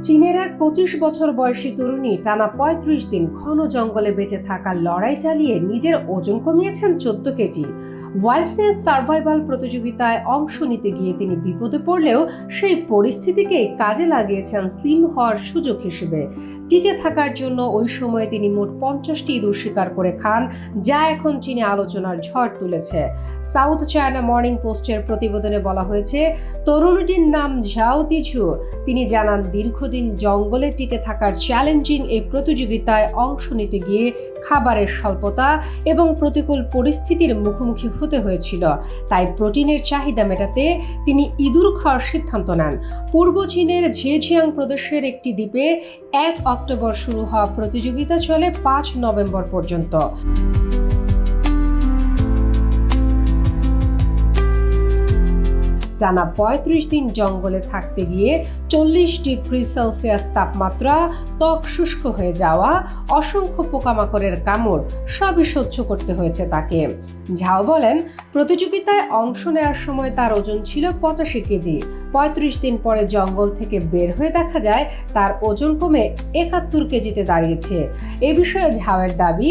চীনের এক 25 বছর বয়সী তরুণী টানা 35 দিন ঘন জঙ্গলে বেঁচে থাকার লড়াই চালিয়ে নিজের ওজন কমিয়েছেন 14 কেজি। ওয়াইল্ডনেস সার্ভাইভাল প্রতিযোগিতায় অংশ নিতে গিয়ে তিনি বিপদে পড়লেও সেই পরিস্থিতিকে কাজে লাগিয়েছেন স্লিম হওয়ার সুযোগ হিসেবে। টিকে থাকার জন্য ওই সময়ে তিনি মোট 50টি ইঁদুর শিকার করে খান, যা এখন চীনে আলোচনার ঝড় তুলেছে। সাউথ চায়না মর্নিং পোস্টের প্রতিবেদনে বলা হয়েছে, তরুণীটির নাম ঝাও তিঝু। তিনি জানান, দীর্ঘদিন জঙ্গলে টিকে থাকার চ্যালেঞ্জিং এই প্রতিযোগিতায় অংশ নিতে গিয়ে খাবারের স্বল্পতা এবং প্রতিকূল পরিস্থিতির মুখোমুখি হতে হয়েছিল। তাই প্রোটিনের চাহিদা মেটাতে তিনি ইঁদুর খাওয়ার সিদ্ধান্ত নেন। পূর্ব চীনের ঝেজিয়াং প্রদেশের একটি দ্বীপে 1 অক্টোবর শুরু হওয়া প্রতিযোগিতা চলে 5 নভেম্বর পর্যন্ত। টানা 35 দিন জঙ্গলে থাকতে গিয়ে 40 ডিগ্রি সেলসিয়াস তাপমাত্রা, ত্বক শুষ্ক হয়ে যাওয়া, অসংখ্য পোকামাকড়ের কামড় সবই সহ্য করতে হয়েছে তাকে। ঝাও বলেন, প্রতিযোগিতায় অংশ নেওয়ার সময় তার ওজন ছিল 85 কেজি। 35 দিন পরে জঙ্গল থেকে বের হয়ে দেখা যায় তার ওজন কমে 71 কেজিতে দাঁড়িয়েছে। এ বিষয়ে ঝাওয়ের দাবি,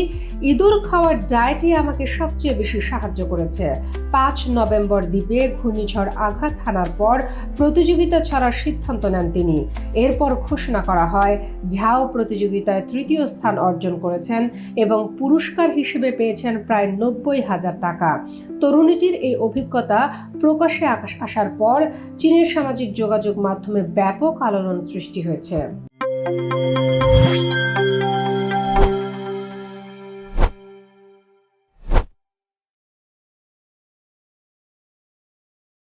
ইঁদুর খাওয়ার ডায়েটই আমাকে সবচেয়ে বেশি সাহায্য করেছে। 5 নভেম্বর দ্বীপে ঘূর্ণিঝড় আঘাত হানার পর প্রতিযোগিতা ছাড়ার সিদ্ধান্ত নেন তিনি। এরপর ঘোষণা করা হয়, ঝাও প্রতিযোগিতায় 3য় স্থান অর্জন করেছেন এবং পুরস্কার হিসেবে পেয়েছেন প্রায় 90,000 টাকা। তরুণীটির এই অভিজ্ঞতা প্রকাশ্যে আসার পর চীনের সামাজিক যোগাযোগ মাধ্যমে ব্যাপক আলোড়ন সৃষ্টি হয়েছে।